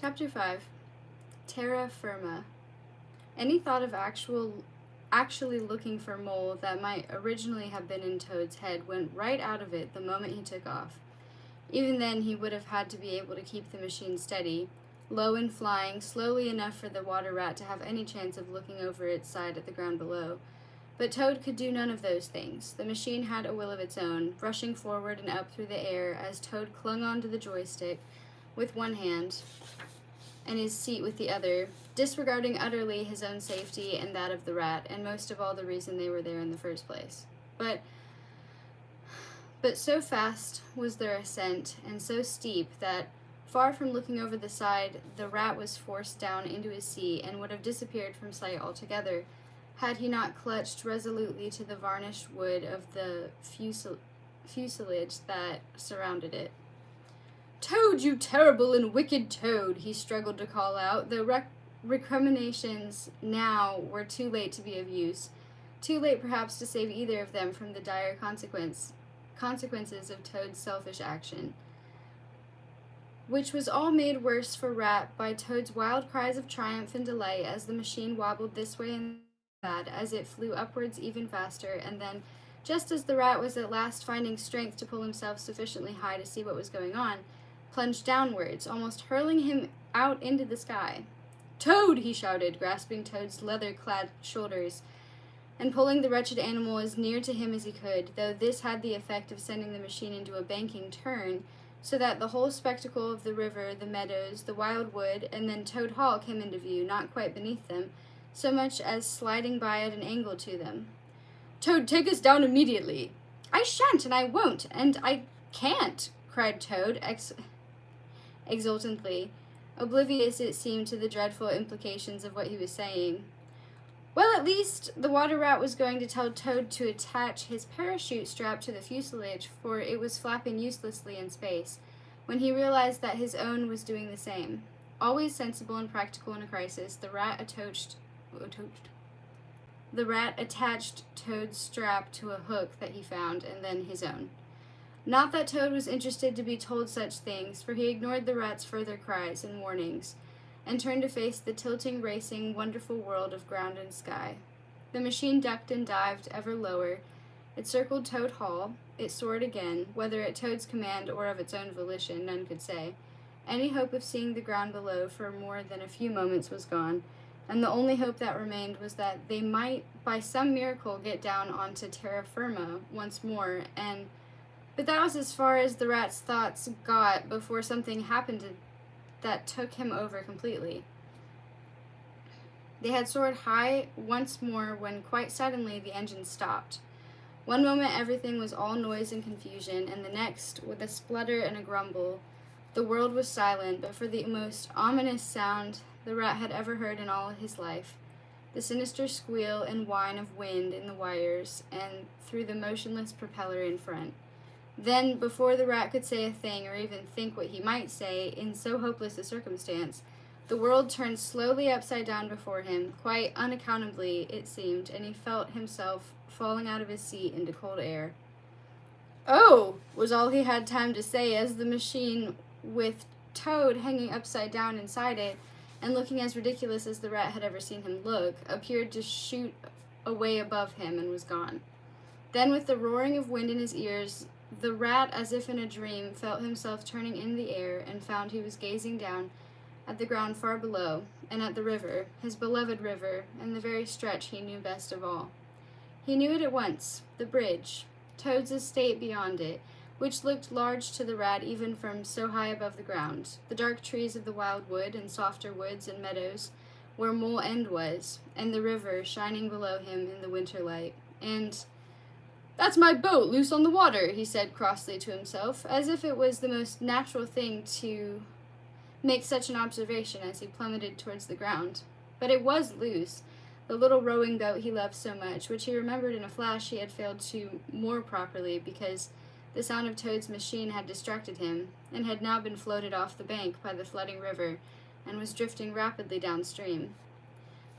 Chapter 5. Terra Firma. Any thought of actually looking for Mole that might originally have been in Toad's head went right out of it the moment he took off. Even then, he would have had to be able to keep the machine steady, low and flying, slowly enough for the water rat to have any chance of looking over its side at the ground below. But Toad could do none of those things. The machine had a will of its own, rushing forward and up through the air as Toad clung onto the joystick with one hand and his seat with the other, disregarding utterly his own safety and that of the rat, and most of all the reason they were there in the first place. But so fast was their ascent, and so steep, that, far from looking over the side, the rat was forced down into his seat and would have disappeared from sight altogether, had he not clutched resolutely to the varnished wood of the fuselage that surrounded it. "Toad, you terrible and wicked Toad," he struggled to call out, though recriminations now were too late to be of use, too late perhaps to save either of them from the dire consequences of Toad's selfish action, which was all made worse for Rat by Toad's wild cries of triumph and delight as the machine wobbled this way and that, as it flew upwards even faster, and then, just as the rat was at last finding strength to pull himself sufficiently high to see what was going on, plunged downwards, almost hurling him out into the sky. "Toad!" he shouted, grasping Toad's leather-clad shoulders, and pulling the wretched animal as near to him as he could, though this had the effect of sending the machine into a banking turn, so that the whole spectacle of the river, the meadows, the wild wood, and then Toad Hall came into view, not quite beneath them, so much as sliding by at an angle to them. "Toad, take us down immediately!" "I shan't, and I won't, and I can't!" cried Toad, exultantly, oblivious, it seemed, to the dreadful implications of what he was saying. Well, at least, the water rat was going to tell Toad to attach his parachute strap to the fuselage, for it was flapping uselessly in space, when he realized that his own was doing the same. Always sensible and practical in a crisis, the rat attached Toad's strap to a hook that he found, and then his own. Not that Toad was interested to be told such things, for he ignored the rat's further cries and warnings, and turned to face the tilting, racing, wonderful world of ground and sky. The machine ducked and dived ever lower. It circled Toad Hall. It soared again, whether at Toad's command or of its own volition, none could say. Any hope of seeing the ground below for more than a few moments was gone, and the only hope that remained was that they might, by some miracle, get down onto terra firma once more, but that was as far as the rat's thoughts got before something happened that took him over completely. They had soared high once more when quite suddenly the engine stopped. One moment everything was all noise and confusion, and the next, with a splutter and a grumble, the world was silent but for the most ominous sound the rat had ever heard in all his life, the sinister squeal and whine of wind in the wires and through the motionless propeller in front. Then, before the rat could say a thing or even think what he might say in so hopeless a circumstance, the world turned slowly upside down before him, quite unaccountably, it seemed, and he felt himself falling out of his seat into cold air. "Oh!" was all he had time to say as the machine, with Toad hanging upside down inside it, and looking as ridiculous as the rat had ever seen him look, appeared to shoot away above him and was gone. Then, with the roaring of wind in his ears, the rat, as if in a dream, felt himself turning in the air and found he was gazing down at the ground far below, and at the river, his beloved river, and the very stretch he knew best of all. He knew it at once, the bridge, Toad's estate beyond it, which looked large to the rat even from so high above the ground, the dark trees of the wild wood and softer woods and meadows where Mole End was, and the river shining below him in the winter light, and "That's my boat loose on the water," he said crossly to himself, as if it was the most natural thing to make such an observation as he plummeted towards the ground. But it was loose, the little rowing boat he loved so much, which he remembered in a flash he had failed to moor properly because the sound of Toad's machine had distracted him, and had now been floated off the bank by the flooding river, and was drifting rapidly downstream.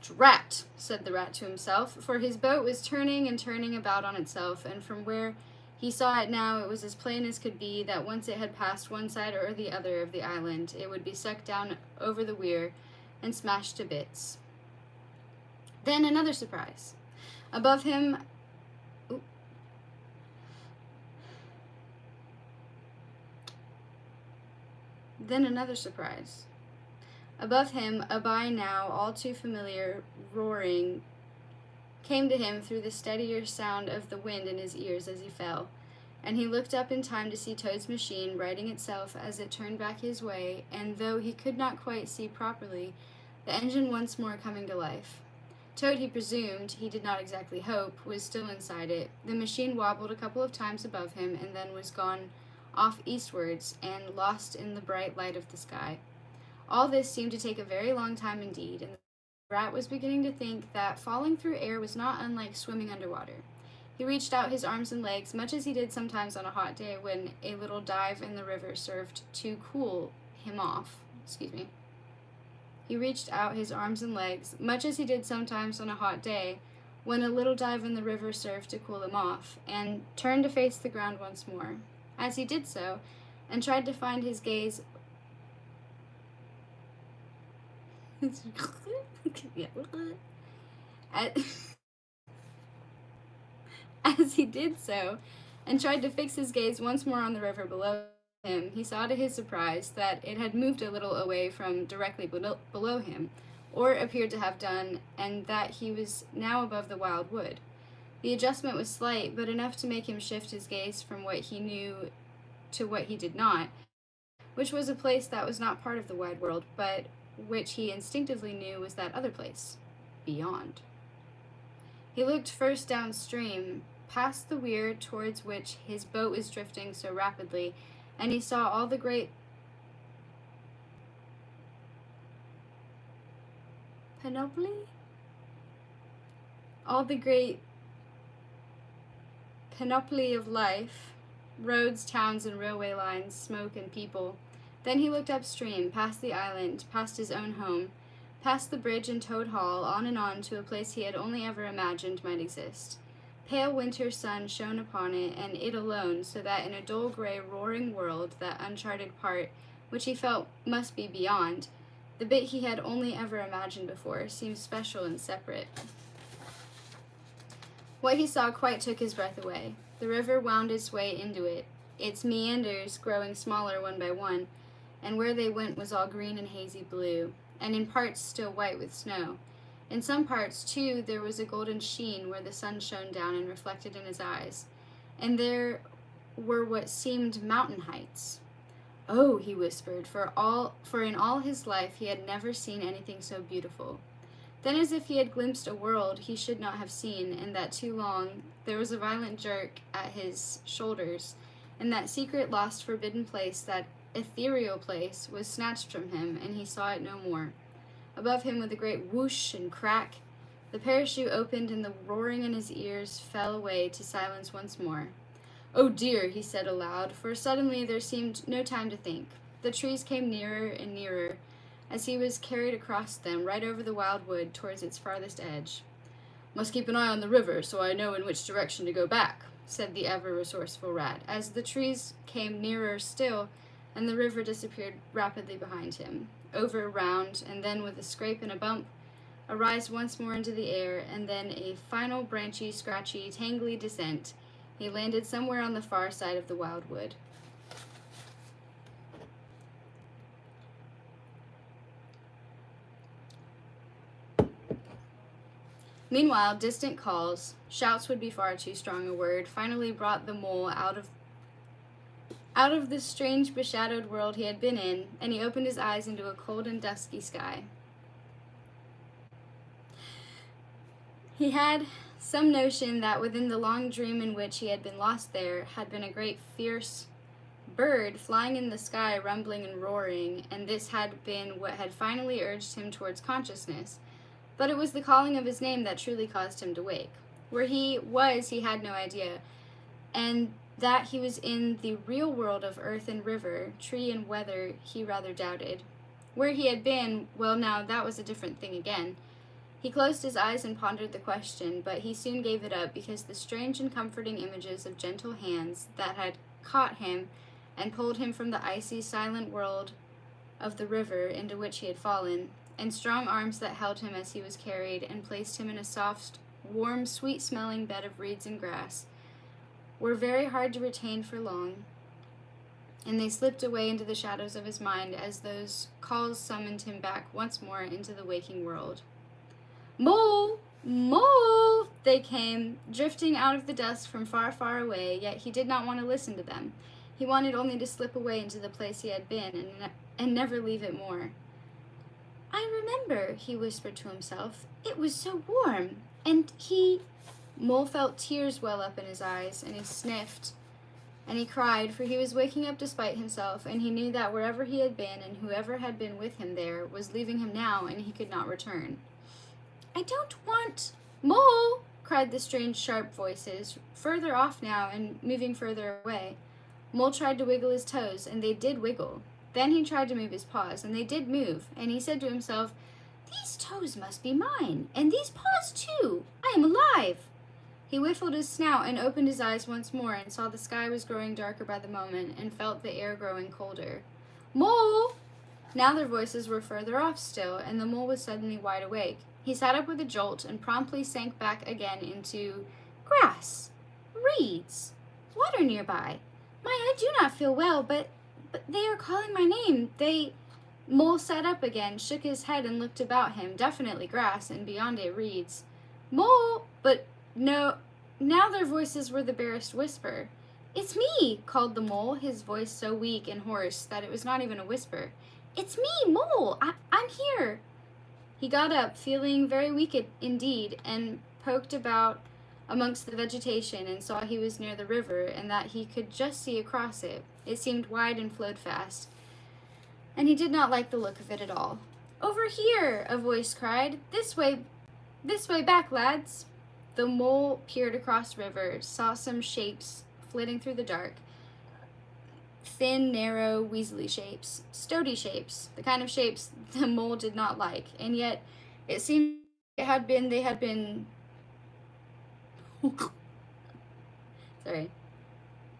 "Drat!" said the rat to himself, for his boat was turning and turning about on itself, and from where He saw it now. It was as plain as could be that once it had passed one side or the other of the island, it would be sucked down over the weir and smashed to bits. Then another surprise. Above him... Then another surprise. Above him, a by now all too familiar roaring came to him through the steadier sound of the wind in his ears as he fell, and he looked up in time to see Toad's machine righting itself as it turned back his way, and though he could not quite see properly, the engine once more coming to life. Toad, he presumed, he did not exactly hope, was still inside it. The machine wobbled a couple of times above him and then was gone off eastwards and lost in the bright light of the sky. All this seemed to take a very long time indeed, and the rat was beginning to think that falling through air was not unlike swimming underwater. He reached out his arms and legs, much as he did sometimes on a hot day when a little dive in the river served to cool him off. He reached out his arms and legs, much as he did sometimes on a hot day when a little dive in the river served to cool him off, and turned to face the ground once more. As he did so, and tried to find his gaze... As he did so, and tried to fix his gaze once more on the river below him, he saw to his surprise that it had moved a little away from directly below him, or appeared to have done, and that he was now above the wild wood. The adjustment was slight, but enough to make him shift his gaze from what he knew to what he did not, which was a place that was not part of the wide world, but which he instinctively knew was that other place, beyond. He looked first downstream, past the weir towards which his boat was drifting so rapidly, and he saw all the great panoply of life, roads, towns, and railway lines, smoke, and people. Then he looked upstream, past the island, past his own home, past the bridge and Toad Hall, on to a place he had only ever imagined might exist. Pale winter sun shone upon it, and it alone, so that in a dull gray roaring world, that uncharted part, which he felt must be beyond, the bit he had only ever imagined before, seemed special and separate. What he saw quite took his breath away. The river wound its way into it, its meanders growing smaller one by one, and where they went was all green and hazy blue, and in parts still white with snow. In some parts, too, there was a golden sheen where the sun shone down and reflected in his eyes, and there were what seemed mountain heights. "Oh," he whispered, for in all his life he had never seen anything so beautiful. Then, as if he had glimpsed a world he should not have seen, and that too long, there was a violent jerk at his shoulders, and that secret, lost, forbidden place, that ethereal place, was snatched from him, and he saw it no more. Above him, with a great whoosh and crack, the parachute opened, and the roaring in his ears fell away to silence once more. "Oh dear," he said aloud, for suddenly there seemed no time to think. The trees came nearer and nearer, as he was carried across them, right over the wild wood, towards its farthest edge. "Must keep an eye on the river, so I know in which direction to go back," said the ever-resourceful rat, as the trees came nearer still, and the river disappeared rapidly behind him, over, round, and then with a scrape and a bump, a rise once more into the air, and then a final branchy, scratchy, tangly descent. He landed somewhere on the far side of the wild wood. Meanwhile, distant calls, shouts would be far too strong a word, finally brought the mole out of the strange beshadowed world he had been in, and he opened his eyes into a cold and dusky sky. He had some notion that within the long dream in which he had been lost there had been a great fierce bird flying in the sky, rumbling and roaring, and this had been what had finally urged him towards consciousness. But it was the calling of his name that truly caused him to wake. Where he was, he had no idea, and that he was in the real world of earth and river, tree and weather, he rather doubted. Where he had been, well now, that was a different thing again. He closed his eyes and pondered the question, but he soon gave it up because the strange and comforting images of gentle hands that had caught him and pulled him from the icy, silent world of the river into which he had fallen, and strong arms that held him as he was carried and placed him in a soft, warm, sweet-smelling bed of reeds and grass, were very hard to retain for long, and they slipped away into the shadows of his mind as those calls summoned him back once more into the waking world. Mole! Mole! They came, drifting out of the dusk from far, far away, yet he did not want to listen to them. He wanted only to slip away into the place he had been and never leave it more. I remember, he whispered to himself. It was so warm, and he... Mole felt tears well up in his eyes, and he sniffed, and he cried, for he was waking up despite himself, and he knew that wherever he had been and whoever had been with him there was leaving him now, and he could not return. I don't want... Mole! Cried the strange, sharp voices, further off now and moving further away. Mole tried to wiggle his toes, and they did wiggle. Then he tried to move his paws, and they did move, and he said to himself, These toes must be mine, and these paws too. I am alive. He whiffled his snout and opened his eyes once more and saw the sky was growing darker by the moment and felt the air growing colder. Mole! Now their voices were further off still, and the mole was suddenly wide awake. He sat up with a jolt and promptly sank back again into grass, reeds, water nearby. I do not feel well, but they are calling my name. Mole sat up again, shook his head, and looked about him, definitely grass, and beyond it reeds. Mole! But no, now their voices were the barest whisper. It's me, called the mole, his voice so weak and hoarse that it was not even a whisper. It's me, Mole! I'm here! He got up, feeling very weak indeed, and poked about amongst the vegetation and saw he was near the river and that he could just see across it. It seemed wide and flowed fast, and he did not like the look of it at all. Over here, a voice cried. This way back, lads. The mole peered across the river, saw some shapes flitting through the dark. Thin, narrow, weaselly shapes, stoaty shapes, the kind of shapes the mole did not like, and yet it seemed they had been sorry.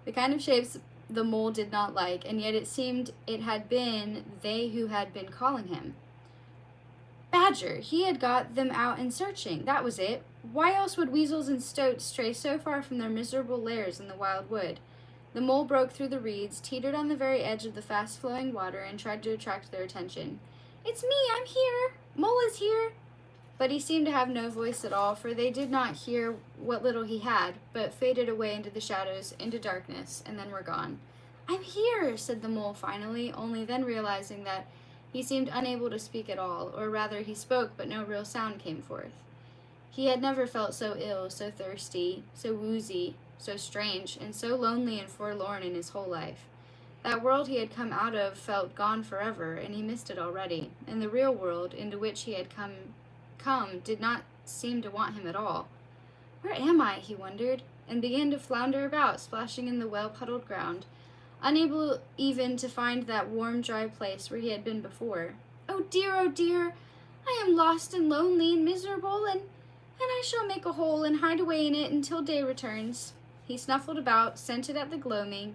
The kind of shapes the mole did not like, and yet it seemed it had been they who had been calling him. Badger, he had got them out and searching, that was it. Why else would weasels and stoats stray so far from their miserable lairs in the wild wood? The mole broke through the reeds, teetered on the very edge of the fast-flowing water, and tried to attract their attention. It's me, I'm here! Mole is here! But he seemed to have no voice at all, for they did not hear what little he had, but faded away into the shadows, into darkness, and then were gone. I'm here, said the mole finally, only then realizing that he seemed unable to speak at all, or rather he spoke, but no real sound came forth. He had never felt so ill, so thirsty, so woozy, so strange, and so lonely and forlorn in his whole life. That world he had come out of felt gone forever, and he missed it already, and the real world into which he had come did not seem to want him at all. Where am I, he wondered, and began to flounder about, splashing in the well-puddled ground, unable even to find that warm, dry place where he had been before. Oh dear, I am lost and lonely and miserable, and I shall make a hole and hide away in it until day returns. He snuffled about, scented at the gloaming,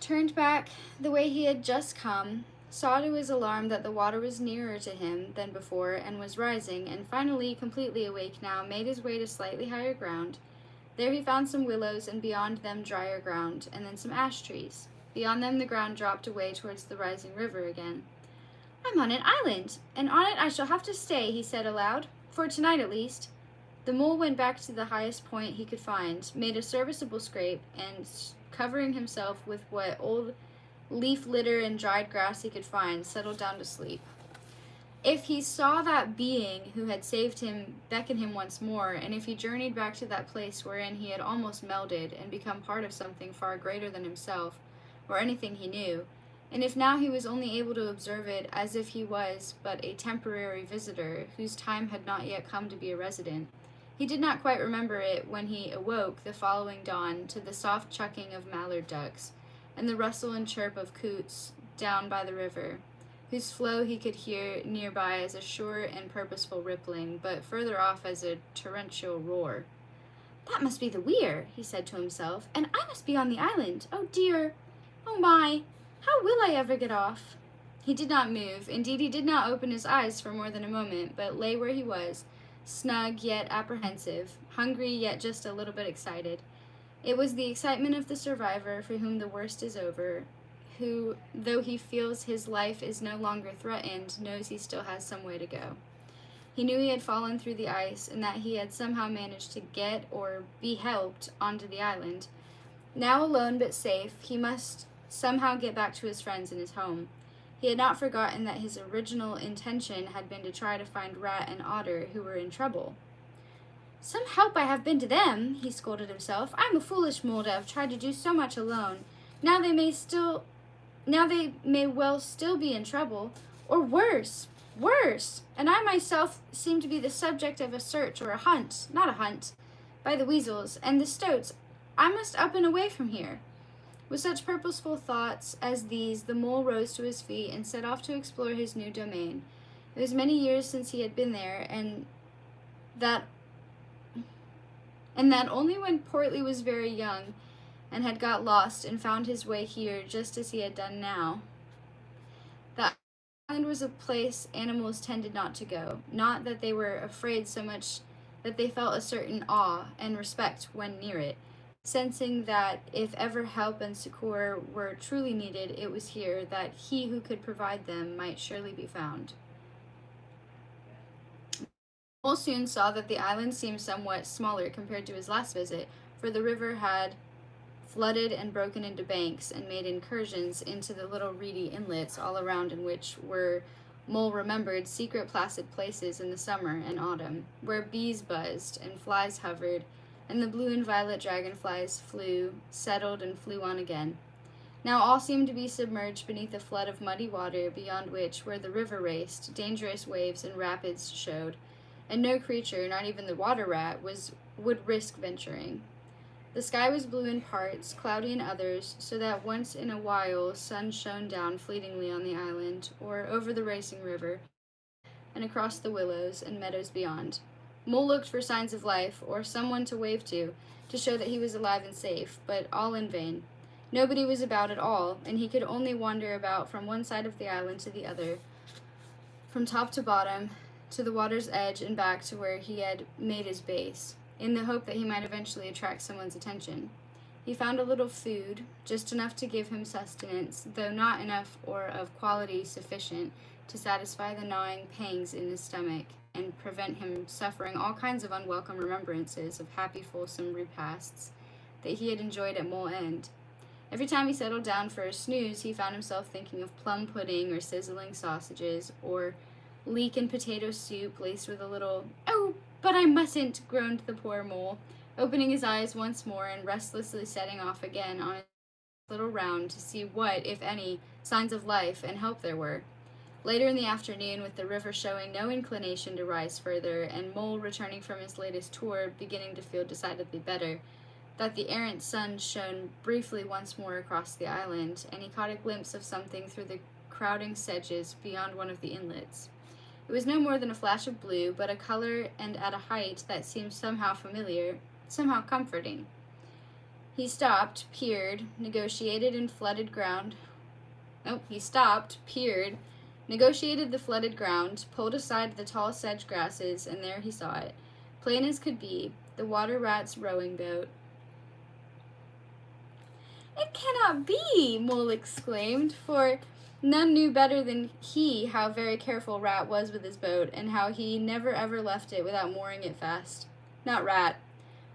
turned back the way he had just come, saw to his alarm that the water was nearer to him than before and was rising, and finally, completely awake now, made his way to slightly higher ground. There he found some willows, and beyond them drier ground, and then some ash trees. Beyond them the ground dropped away towards the rising river again. I'm on an island, and on it I shall have to stay, he said aloud, for tonight at least. The mole went back to the highest point he could find, made a serviceable scrape, and, covering himself with what old leaf litter and dried grass he could find, settled down to sleep. If he saw that being who had saved him beckon him once more, and if he journeyed back to that place wherein he had almost melded and become part of something far greater than himself, or anything he knew, and if now he was only able to observe it as if he was but a temporary visitor whose time had not yet come to be a resident, he did not quite remember it when he awoke the following dawn to the soft chucking of mallard ducks, and the rustle and chirp of coots down by the river, whose flow he could hear nearby as a sure and purposeful rippling, but further off as a torrential roar. "That must be the weir," he said to himself, "and I must be on the island. Oh dear! Oh my! How will I ever get off?" He did not move. Indeed, he did not open his eyes for more than a moment, but lay where he was, snug yet apprehensive, hungry yet just a little bit excited. It was the excitement of the survivor for whom the worst is over, who, though he feels his life is no longer threatened, knows he still has some way to go. He knew he had fallen through the ice, and that he had somehow managed to get or be helped onto the island. Now alone but safe, he must somehow get back to his friends and his home. He had not forgotten that his original intention had been to try to find Rat and Otter, who were in trouble. "Some help I have been to them," he scolded himself. "I'm a foolish mole to have tried to do so much alone. Now they may well still be in trouble, or worse, and I myself seem to be the subject of a search or not a hunt, by the weasels and the stoats. I must up and away from here." With such purposeful thoughts as these, the mole rose to his feet and set off to explore his new domain. It was many years since he had been there, and that only when Portly was very young and had got lost and found his way here just as he had done now. The island was a place animals tended not to go, not that they were afraid so much that they felt a certain awe and respect when near it, sensing that if ever help and succor were truly needed, it was here that he who could provide them might surely be found. Mole soon saw that the island seemed somewhat smaller compared to his last visit, for the river had flooded and broken into banks and made incursions into the little reedy inlets all around, in which were, Mole remembered, secret placid places in the summer and autumn, where bees buzzed and flies hovered, and the blue and violet dragonflies flew, settled, and flew on again. Now all seemed to be submerged beneath a flood of muddy water, beyond which, where the river raced, dangerous waves and rapids showed, and no creature, not even the water rat, would risk venturing. The sky was blue in parts, cloudy in others, so that once in a while sun shone down fleetingly on the island, or over the racing river, and across the willows and meadows beyond. Mole looked for signs of life, or someone to wave to show that he was alive and safe, but all in vain. Nobody was about at all, and he could only wander about from one side of the island to the other, from top to bottom, to the water's edge and back to where he had made his base, in the hope that he might eventually attract someone's attention. He found a little food, just enough to give him sustenance, though not enough or of quality sufficient to satisfy the gnawing pangs in his stomach and prevent him suffering all kinds of unwelcome remembrances of happy, fulsome repasts that he had enjoyed at Mole End. Every time he settled down for a snooze, he found himself thinking of plum pudding or sizzling sausages, or leek and potato soup laced with a little, "Oh, but I mustn't," groaned the poor mole, opening his eyes once more and restlessly setting off again on his little round to see what, if any, signs of life and help there were. Later in the afternoon, with the river showing no inclination to rise further, and Mole returning from his latest tour beginning to feel decidedly better, that the errant sun shone briefly once more across the island, and he caught a glimpse of something through the crowding sedges beyond one of the inlets. It was no more than a flash of blue, but a color and at a height that seemed somehow familiar, somehow comforting. He stopped, peered, negotiated the flooded ground, pulled aside the tall sedge grasses, and there he saw it, plain as could be, the water rat's rowing boat. "It cannot be!" Mole exclaimed, for none knew better than he how very careful Rat was with his boat, and how he never ever left it without mooring it fast. Not Rat.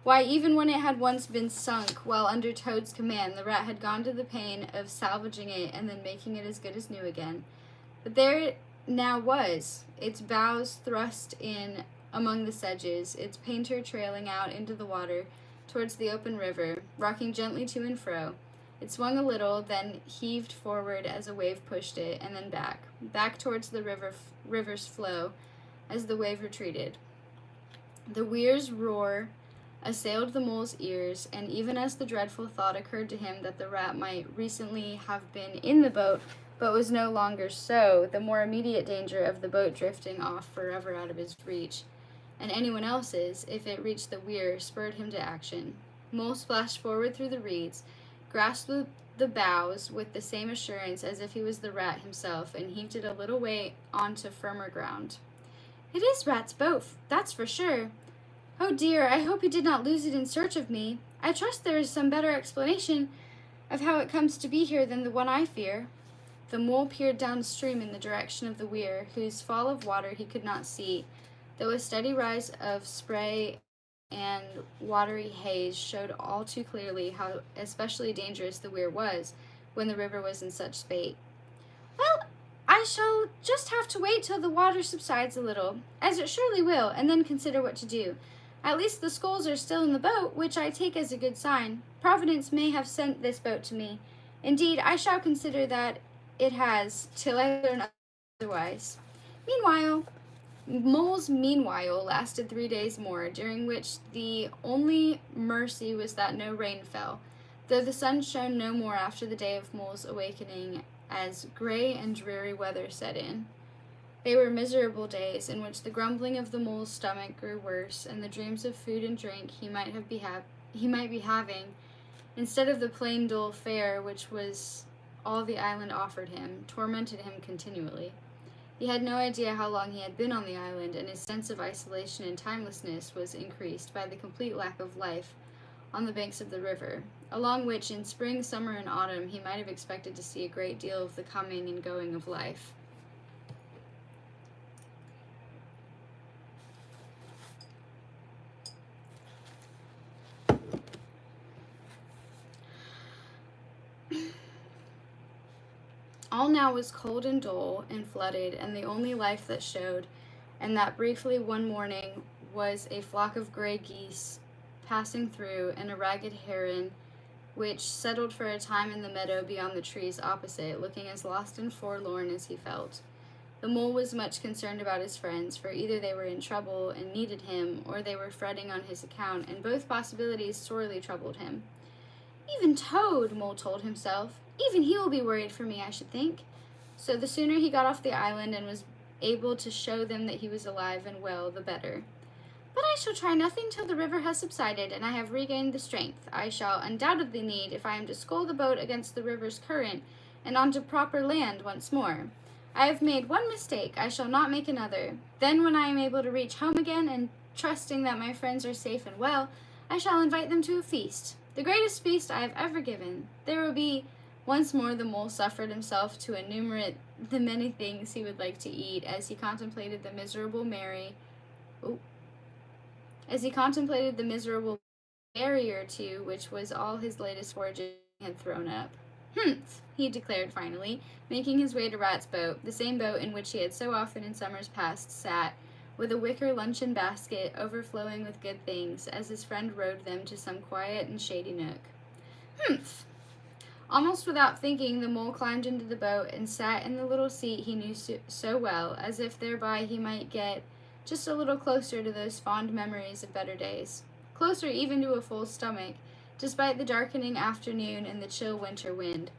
Why, even when it had once been sunk while under Toad's command, the Rat had gone to the pain of salvaging it and then making it as good as new again. But there it now was, its bows thrust in among the sedges, its painter trailing out into the water towards the open river, rocking gently to and fro. It swung a little, then heaved forward as a wave pushed it, and then back towards the river's flow as the wave retreated. The weir's roar assailed the mole's ears, and even as the dreadful thought occurred to him that the Rat might recently have been in the boat but was no longer so, the more immediate danger of the boat drifting off forever out of his reach, and anyone else's, if it reached the weir, spurred him to action. Mole splashed forward through the reeds, grasped the bows with the same assurance as if he was the rat himself, and heaved it a little way onto firmer ground. "It is Rat's boat, that's for sure. Oh dear, I hope he did not lose it in search of me. I trust there is some better explanation of how it comes to be here than the one I fear." The mole peered downstream in the direction of the weir, whose fall of water he could not see, though a steady rise of spray and watery haze showed all too clearly how especially dangerous the weir was when the river was in such spate. "Well, I shall just have to wait till the water subsides a little, as it surely will, and then consider what to do. At least the sculls are still in the boat, which I take as a good sign. Providence may have sent this boat to me. Indeed, I shall consider that it has, till I learn otherwise." Mole's meanwhile lasted 3 days more, during which the only mercy was that no rain fell, though the sun shone no more after the day of Mole's awakening, as gray and dreary weather set in. They were miserable days, in which the grumbling of the mole's stomach grew worse, and the dreams of food and drink he might be having, instead of the plain dull fare which was all the island offered him, tormented him continually. He had no idea how long he had been on the island, and his sense of isolation and timelessness was increased by the complete lack of life on the banks of the river, along which in spring, summer, and autumn he might have expected to see a great deal of the coming and going of life. All now was cold and dull and flooded, and the only life that showed, and that briefly one morning, was a flock of gray geese passing through, and a ragged heron, which settled for a time in the meadow beyond the trees opposite, looking as lost and forlorn as he felt. The mole was much concerned about his friends, for either they were in trouble and needed him, or they were fretting on his account, and both possibilities sorely troubled him. "Even Toad," Mole told himself, "even he will be worried for me, I should think." So the sooner he got off the island and was able to show them that he was alive and well, the better. "But I shall try nothing till the river has subsided and I have regained the strength I shall undoubtedly need if I am to scull the boat against the river's current and onto proper land once more. I have made one mistake, I shall not make another. Then when I am able to reach home again, and trusting that my friends are safe and well, I shall invite them to a feast, the greatest feast I have ever given. There will be..." Once more the mole suffered himself to enumerate the many things he would like to eat as he contemplated the miserable berry or two which was all his latest foraging had thrown up. "Humph," he declared finally, making his way to Rat's boat, the same boat in which he had so often in summers past sat, with a wicker luncheon basket overflowing with good things, as his friend rowed them to some quiet and shady nook. "Humph." Almost without thinking, the mole climbed into the boat and sat in the little seat he knew so well, as if thereby he might get just a little closer to those fond memories of better days, closer even to a full stomach, despite the darkening afternoon and the chill winter wind.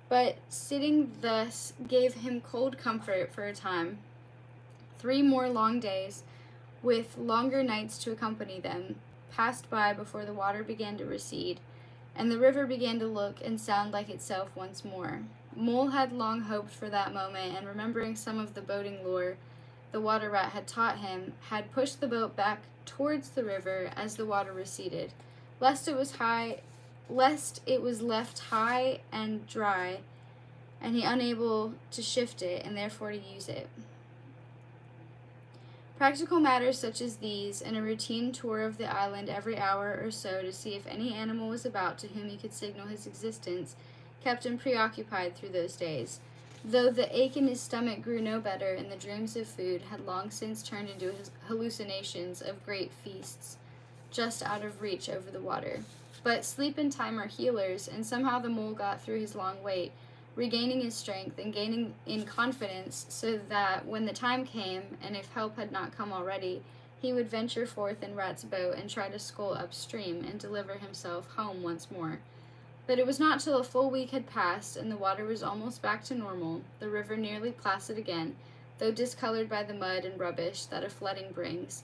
But sitting thus gave him cold comfort for a time. 3 more long days, with longer nights to accompany them, passed by before the water began to recede, and the river began to look and sound like itself once more. Mole had long hoped for that moment, and remembering some of the boating lore the water rat had taught him, had pushed the boat back towards the river as the water receded, lest it was left high and dry, and he unable to shift it, and therefore to use it. Practical matters such as these, and a routine tour of the island every hour or so to see if any animal was about to whom he could signal his existence, kept him preoccupied through those days, though the ache in his stomach grew no better, and the dreams of food had long since turned into his hallucinations of great feasts, just out of reach over the water. But sleep and time are healers, and somehow the mole got through his long wait, regaining his strength and gaining in confidence, so that when the time came, and if help had not come already, he would venture forth in Rat's boat and try to scull upstream and deliver himself home once more. But it was not till a full week had passed, and the water was almost back to normal, the river nearly placid again, though discolored by the mud and rubbish that a flooding brings,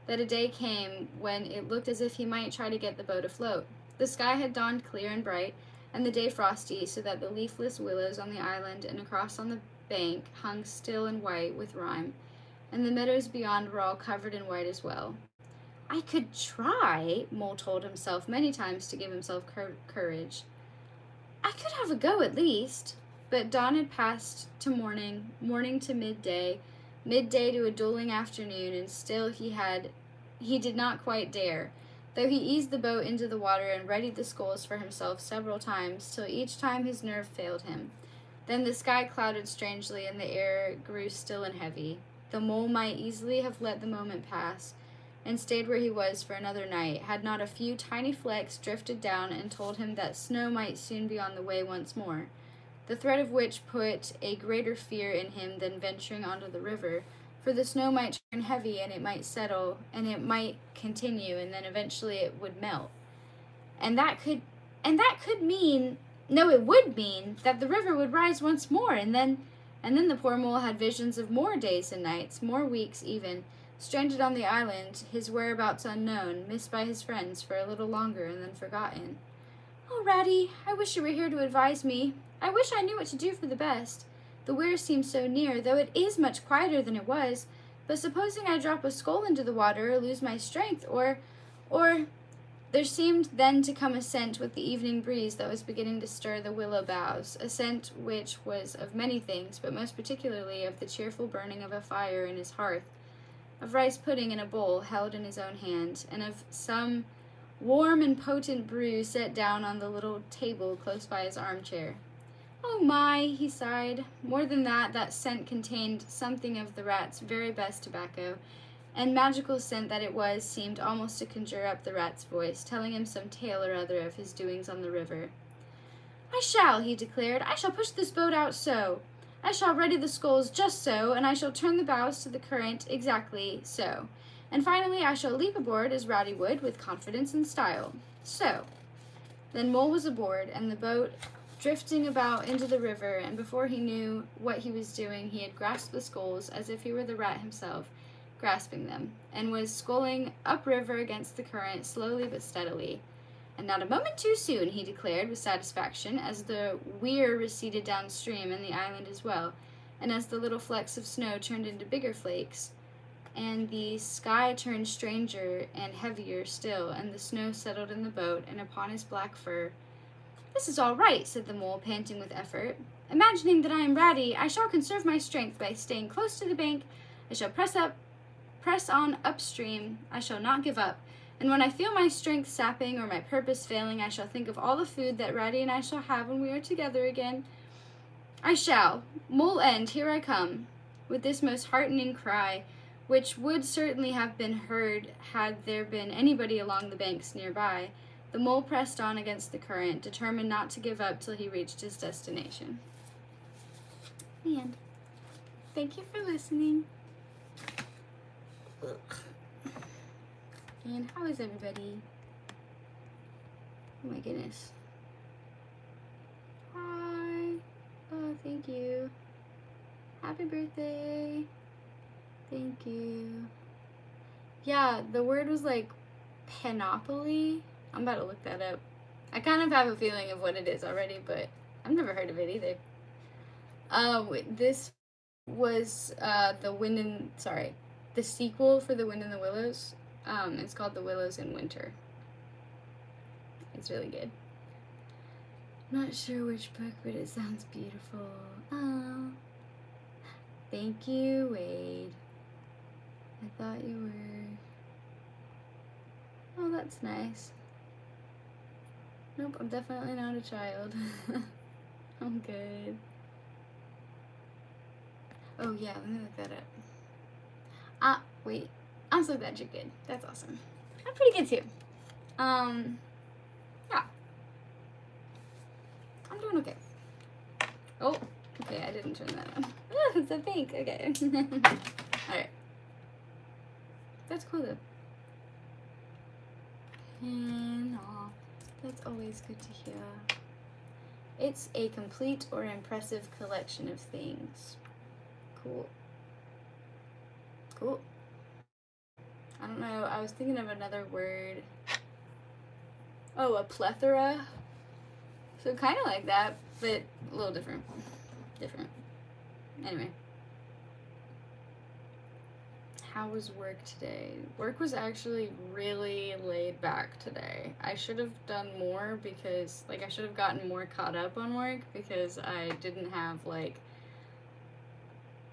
that a day came when it looked as if he might try to get the boat afloat. The sky had dawned clear and bright, and the day frosty, so that the leafless willows on the island and across on the bank hung still and white with rime, and the meadows beyond were all covered in white as well. I could try, Mole told himself many times to give himself courage. I could have a go at least. But dawn had passed to morning, morning to midday, midday to a dueling afternoon, and still he did not quite dare, though he eased the boat into the water and readied the sculls for himself several times, till each time his nerve failed him. Then the sky clouded strangely, and the air grew still and heavy. The mole might easily have let the moment pass, and stayed where he was for another night, had not a few tiny flecks drifted down and told him that snow might soon be on the way once more, the threat of which put a greater fear in him than venturing onto the river, for the snow might turn heavy, and it might settle, and it might continue, and then eventually it would melt. And that could mean, no, it would mean that the river would rise once more, and then the poor mole had visions of more days and nights, more weeks even, stranded on the island, his whereabouts unknown, missed by his friends for a little longer and then forgotten. Oh, Ratty, I wish you were here to advise me. I wish I knew what to do for the best. The weir seems so near, though it is much quieter than it was. But supposing I drop a skull into the water or lose my strength, or... There seemed then to come a scent with the evening breeze that was beginning to stir the willow boughs, a scent which was of many things, but most particularly of the cheerful burning of a fire in his hearth, of rice pudding in a bowl held in his own hand, and of some warm and potent brew set down on the little table close by his armchair. Oh my, he sighed. More than that, that scent contained something of the rat's very best tobacco, and magical scent that it was seemed almost to conjure up the rat's voice, telling him some tale or other of his doings on the river. I shall, he declared. I shall push this boat out so. I shall ready the sculls just so, and I shall turn the bows to the current exactly so. And finally I shall leap aboard as Ratty would, with confidence and style. So. Then Mole was aboard, and the boat drifting about into the river, and before he knew what he was doing, he had grasped the sculls as if he were the rat himself, grasping them, and was sculling upriver against the current, slowly but steadily. And not a moment too soon, he declared with satisfaction, as the weir receded downstream and the island as well, and as the little flecks of snow turned into bigger flakes, and the sky turned stranger and heavier still, and the snow settled in the boat and upon his black fur. This is all right, said the mole, panting with effort. Imagining that I am Ratty, I shall conserve my strength by staying close to the bank. I shall press on upstream. I shall not give up. And when I feel my strength sapping or my purpose failing, I shall think of all the food that Ratty and I shall have when we are together again. I shall. Mole end, here I come. With this most heartening cry, which would certainly have been heard had there been anybody along the banks nearby, the mole pressed on against the current, determined not to give up till he reached his destination. The end. Thank you for listening. And how is everybody? Oh my goodness. Hi. Oh, thank you. Happy birthday. Thank you. Yeah, the word was like panoply. I'm about to look that up. I kind of have a feeling of what it is already, but I've never heard of it either. This was the sequel for The Wind in the Willows. It's called The Willows in Winter. It's really good. Not sure which book, but it sounds beautiful. Oh. Thank you, Wade. I thought you were... Oh, that's nice. Nope, I'm definitely not a child. I'm good. Oh yeah, let me look that up. Wait. I'm so glad you're good. That's awesome. I'm pretty good too. Yeah. I'm doing okay. Oh, okay, I didn't turn that on. Oh, it's a pink. Okay. Alright. That's cool though. That's always good to hear. It's a complete or impressive collection of things. Cool. Cool. I don't know, I was thinking of another word. Oh, a plethora. So kind of like that, but a little different. Anyway. How was work today? Work was actually really laid back today. I should have done more because, like, I should have gotten more caught up on work because I didn't have, like,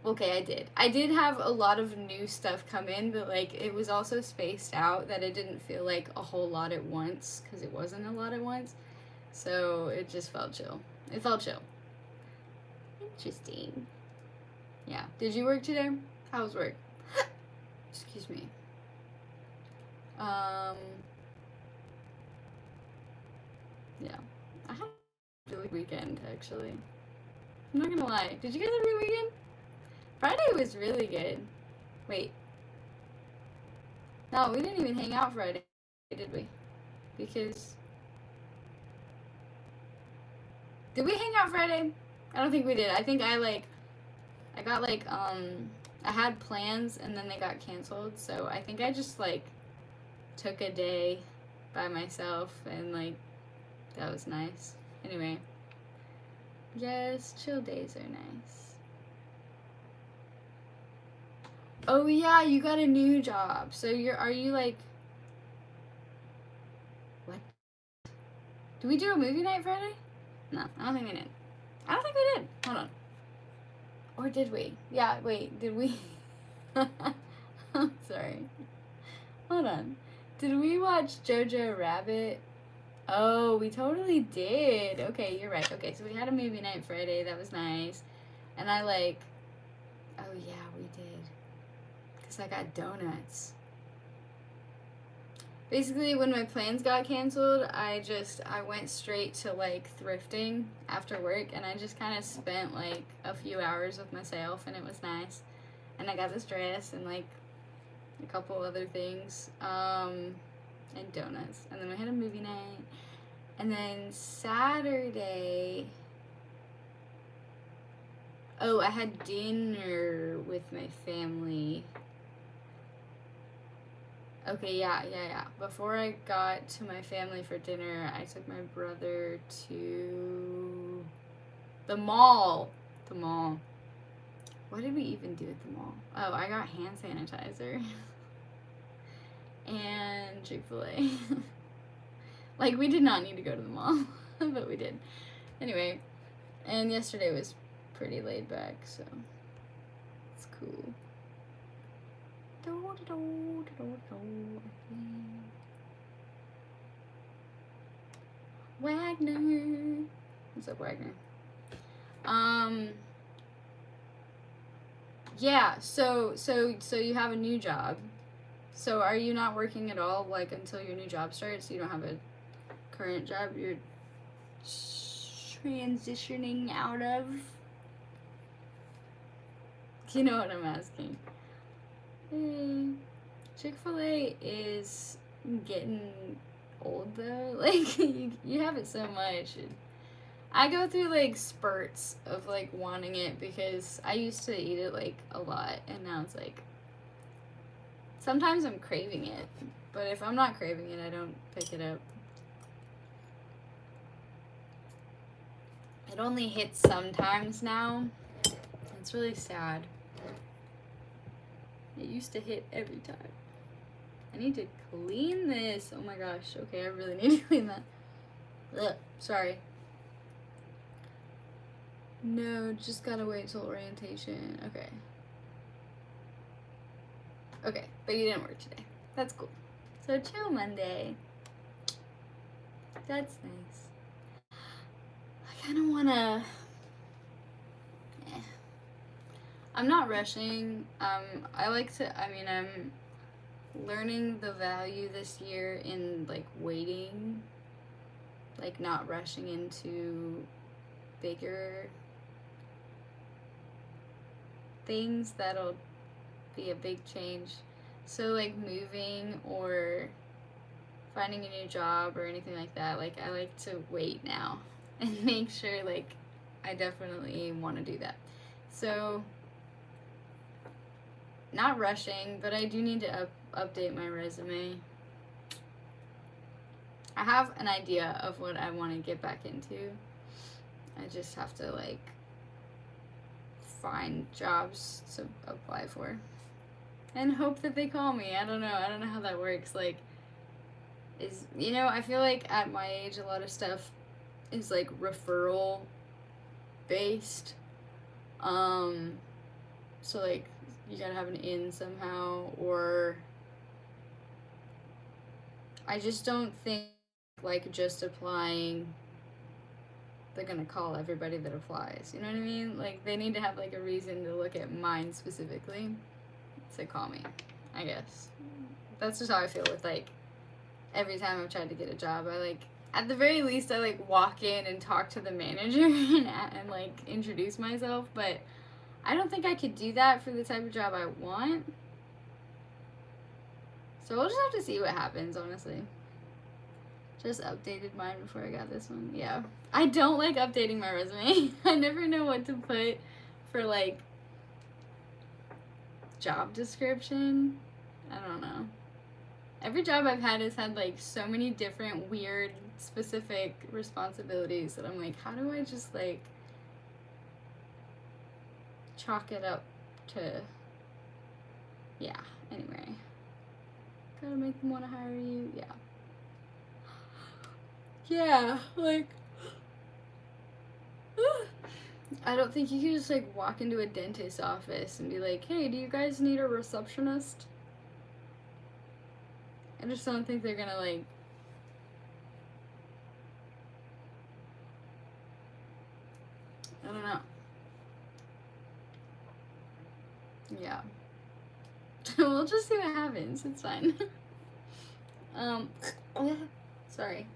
okay, I did. I did have a lot of new stuff come in, but, like, it was also spaced out that it didn't feel like a whole lot at once because it wasn't a lot at once. So it just felt chill. It felt chill. Interesting. Yeah. Did you work today? How was work? Excuse me. Yeah. I had a really good weekend, actually. I'm not gonna lie. Did you guys have a good weekend? Friday was really good. Wait. No, we didn't even hang out Friday, did we? Because... Did we hang out Friday? I don't think we did. I think I had plans and then they got canceled, so I think I just, like, took a day by myself and, like, that was nice. Anyway. Yes, chill days are nice. Oh yeah, you got a new job. So are you like... What? Do we do a movie night Friday? No, I don't think we did. I don't think we did. Hold on. Or did we? Yeah, wait, did we? I'm sorry. Hold on. Did we watch Jojo Rabbit? Oh, we totally did. Okay, you're right. Okay, so we had a movie night Friday. That was nice. And I like... Oh, yeah, we did. Because I got donuts. Basically, when my plans got canceled, I went straight to, like, thrifting after work, and I just kind of spent, like, a few hours with myself, and it was nice. And I got this dress and, like, a couple other things, and donuts. And then we had a movie night. And then Saturday... Oh, I had dinner with my family. Okay, yeah. Before I got to my family for dinner, I took my brother to the mall. What did we even do at the mall? Oh, I got hand sanitizer. And Chick-fil-A. Like, we did not need to go to the mall, but we did. Anyway, and yesterday was pretty laid back, so it's cool. Wagner. What's up, Wagner? Yeah, so you have a new job. So are you not working at all, like, until your new job starts? You don't have a current job you're transitioning out of? You know what I'm asking. Chick-fil-A is getting old, though. Like, you have it so much. I go through, like, spurts of, like, wanting it because I used to eat it, like, a lot, and now it's, like, sometimes I'm craving it, but if I'm not craving it, I don't pick it up. It only hits sometimes now. It's really sad. It used to hit every time. I need to clean this. Oh my gosh. Okay, I really need to clean that. Ugh, sorry. No, just gotta wait till orientation. Okay. Okay, but you didn't work today. That's cool. So chill Monday. That's nice. I kind of wanna... I'm not rushing. I'm learning the value this year in, like, waiting. Like, not rushing into bigger things that'll be a big change. So, like, moving or finding a new job or anything like that. Like, I like to wait now and make sure, like, I definitely want to do that. So, not rushing, but I do need to update my resume. I have an idea of what I want to get back into. I just have to, like, find jobs to apply for and hope that they call me. I don't know how that works. Like, I feel like at my age a lot of stuff is like referral based. So like you gotta have an in somehow, or I just don't think like just applying they're gonna call everybody that applies. You know what I mean? Like, they need to have like a reason to look at mine specifically to call me, I guess. That's just how I feel with like every time I've tried to get a job. I like, at the very least, I like walk in and talk to the manager and like introduce myself, but I don't think I could do that for the type of job I want. So we'll just have to see what happens, honestly. Just updated mine before I got this one. Yeah. I don't like updating my resume. I never know what to put for, like, job description. I don't know. Every job I've had has had, like, so many different weird, specific responsibilities that I'm like, how do I just, like, chalk it up to, yeah, anyway. Gotta make them want to hire you, yeah. Yeah, like, I don't think you can just, like, walk into a dentist's office and be like, hey, do you guys need a receptionist? I just don't think they're gonna, like, I don't know. Yeah. We'll just see what happens. It's fine. Sorry.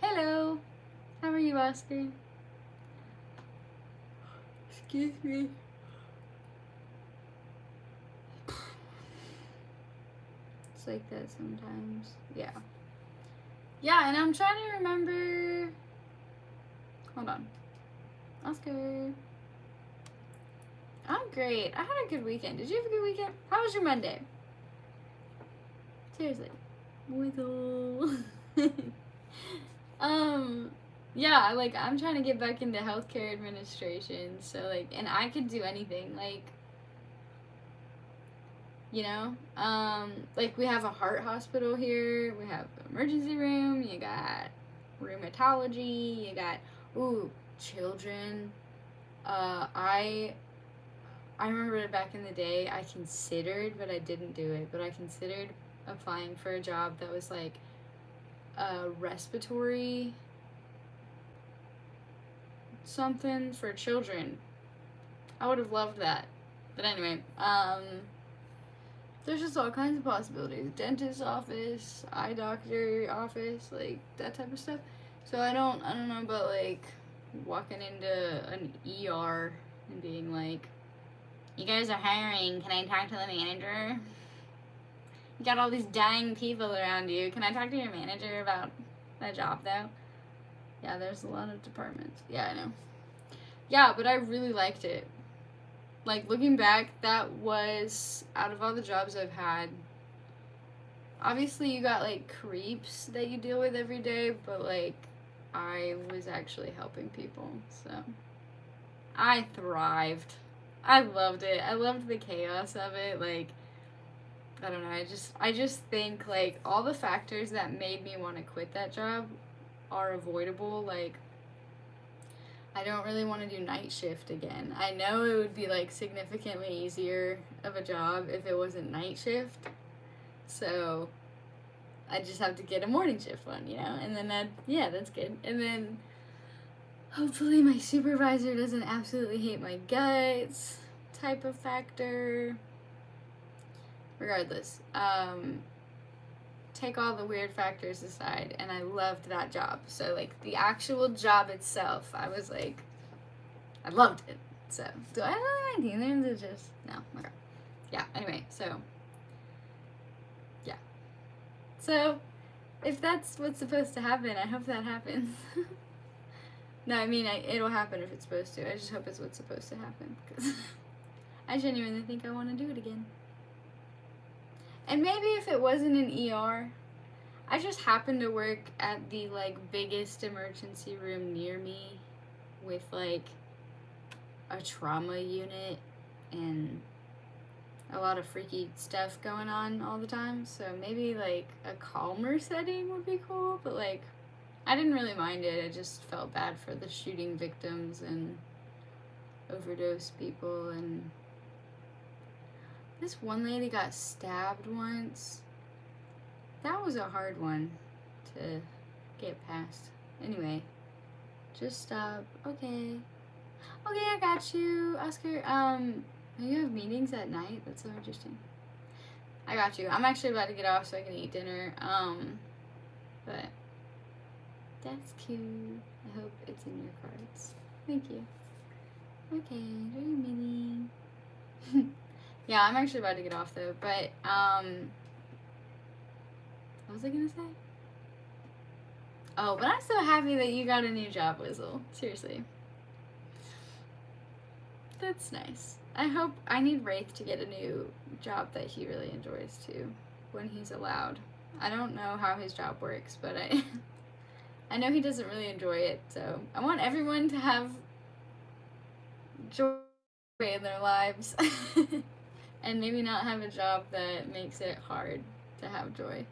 Hello. How are you, Oscar? Excuse me. It's like that sometimes. Yeah. Yeah, and I'm trying to remember. Hold on. Oscar. I'm great. I had a good weekend. Did you have a good weekend? How was your Monday? Seriously. Wiggle. Yeah, like, I'm trying to get back into healthcare administration, so, like, and I could do anything, like, you know, like, we have a heart hospital here, we have an emergency room, you got rheumatology, you got, children. I remember back in the day, I considered, but I didn't do it, but I considered applying for a job that was, like, respiratory something for children. I would have loved that. But anyway, there's just all kinds of possibilities. Dentist office, eye doctor office, like that type of stuff. So I don't know about like walking into an ER and being like, you guys are hiring, can I talk to the manager? You got all these dying people around you. Can I talk to your manager about that job, though? Yeah, there's a lot of departments. Yeah, I know. Yeah, but I really liked it. Like, looking back, that was, out of all the jobs I've had, obviously you got, like, creeps that you deal with every day, but, like, I was actually helping people, so I thrived. I loved it. I loved the chaos of it, like, I don't know, I just think, like, all the factors that made me want to quit that job are avoidable. Like, I don't really want to do night shift again. I know it would be, like, significantly easier of a job if it wasn't night shift, so I just have to get a morning shift one, you know, and then yeah, that's good, and then hopefully my supervisor doesn't absolutely hate my guts type of factor. Regardless, take all the weird factors aside, and I loved that job. So, like, the actual job itself, I was like, I loved it. So, do I have any ideas? It's just, no, okay. Yeah, anyway, so, yeah. So, if that's what's supposed to happen, I hope that happens. No, I mean, it'll happen if it's supposed to. I just hope it's what's supposed to happen, because I genuinely think I want to do it again. And maybe if it wasn't an ER, I just happened to work at the, like, biggest emergency room near me with, like, a trauma unit and a lot of freaky stuff going on all the time. So maybe, like, a calmer setting would be cool, but, like, I didn't really mind it. I just felt bad for the shooting victims and overdose people. And this one lady got stabbed once. That was a hard one to get past. Anyway, just stop. Okay, I got you, Oscar. You have meetings at night? That's so interesting. I got you. I'm actually about to get off so I can eat dinner. But that's cute. I hope it's in your cards. Thank you. Okay, enjoy your meeting. Yeah, I'm actually about to get off though, but, what was I gonna say? Oh, but I'm so happy that you got a new job, Wizzle. Seriously. That's nice. I need Wraith to get a new job that he really enjoys too, when he's allowed. I don't know how his job works, but I know he doesn't really enjoy it, so I want everyone to have joy in their lives. And maybe not have a job that makes it hard to have joy.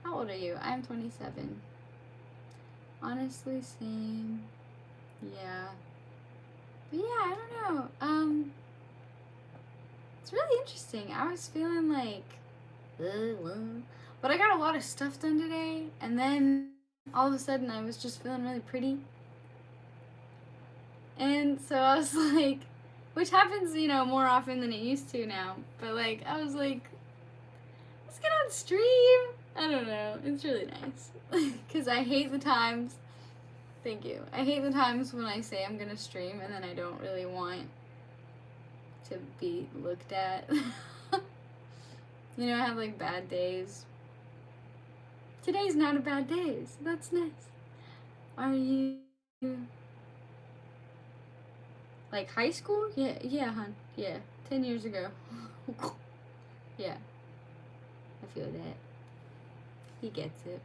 How old are you? I'm 27. Honestly, same. Yeah. But yeah, I don't know. It's really interesting. I was feeling like, but I got a lot of stuff done today, and then all of a sudden I was just feeling really pretty. And so I was like, which happens, you know, more often than it used to now, but like, I was like, let's get on stream. I don't know, it's really nice. Because I hate the times, thank you, I hate the times when I say I'm gonna stream and then I don't really want to be looked at. You know, I have like bad days. Today's not a bad day, so that's nice. Are you like high school? Yeah, hon. Yeah, 10 years ago. Yeah, I feel that. He gets it.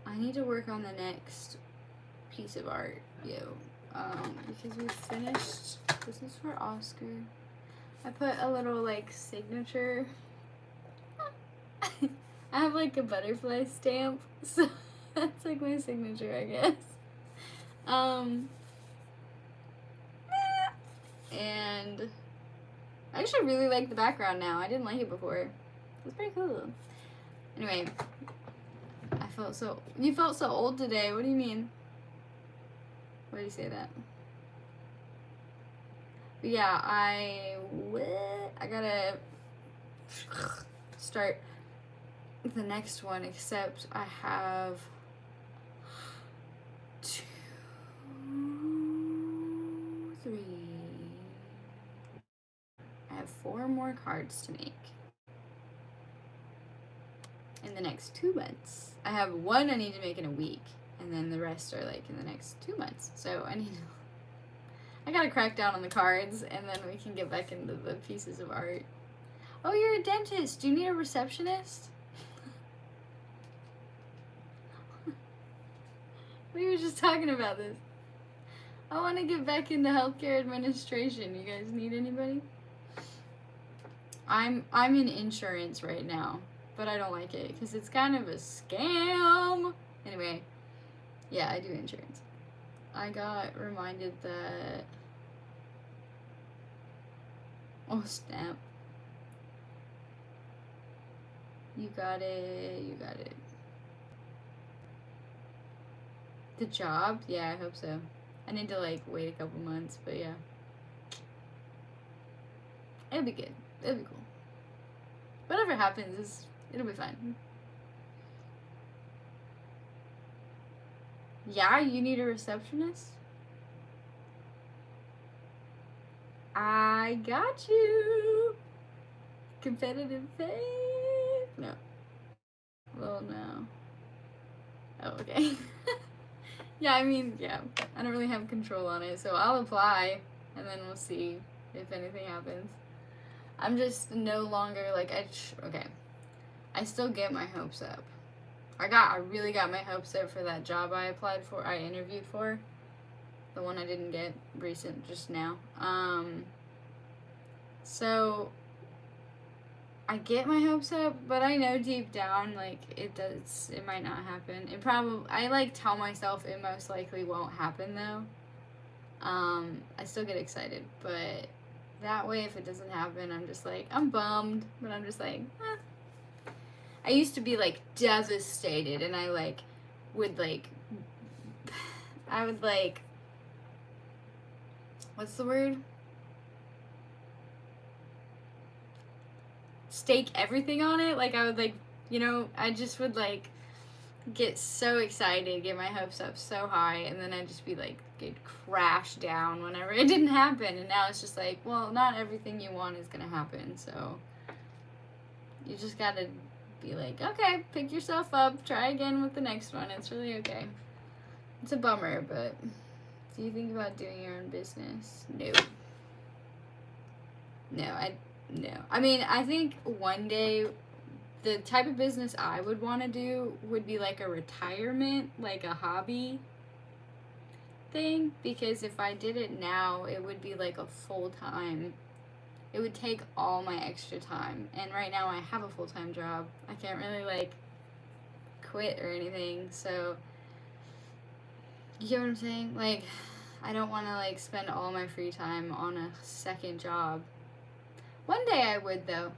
I need to work on the next piece of art, because we finished. This is for Oscar. I put a little like signature. I have like a butterfly stamp, so that's like my signature, I guess. And I actually really like the background now. I didn't like it before. It's pretty cool. Anyway, you felt so old today. What do you mean? Why do you say that? But yeah, I gotta start the next one, except I have 2, 3. I have 4 more cards to make in the next 2 months. I have 1 I need to make in a week, and then the rest are like in the next 2 months. So I gotta crack down on the cards, and then we can get back into the pieces of art. Oh, you're a dentist. Do you need a receptionist? We were just talking about this. I want to get back into healthcare administration. You guys need anybody? I'm in insurance right now, but I don't like it because it's kind of a scam. Anyway, yeah, I do insurance. I got reminded that, oh snap, you got it. The job? Yeah, I hope so. I need to like wait a couple months, but yeah. It'll be good. It'll be cool. Whatever happens, it'll be fine. Yeah, you need a receptionist? I got you. Competitive faith? No. Well, no. Oh, okay. Yeah, I mean, yeah. I don't really have control on it, so I'll apply, and then we'll see if anything happens. I'm just no longer, like, okay. I still get my hopes up. I really got my hopes up for that job I interviewed for. The one I didn't get just now. So I get my hopes up, but I know deep down, like, it might not happen. I, like, tell myself it most likely won't happen, though. I still get excited, but that way, if it doesn't happen, I'm just like, I'm bummed, but I'm just like, eh. I used to be, like, devastated, and I, like, would, like, what's the word? Stake everything on it. Like, I would, like, I just would, like, get so excited, get my hopes up so high, and then I'd just be, like, get crashed down whenever it didn't happen. And now it's just like, well, not everything you want is gonna happen, so you just gotta be like, okay, pick yourself up, try again with the next one. It's really okay. It's a bummer, but do you think about doing your own business? No. No. I mean, I think one day the type of business I would want to do would be like a retirement, like a hobby thing, because if I did it now, it would be like a full-time. It would take all my extra time, and right now I have a full-time job. I can't really, like, quit or anything, so you get what I'm saying? Like, I don't want to, like, spend all my free time on a second job. One day I would, though.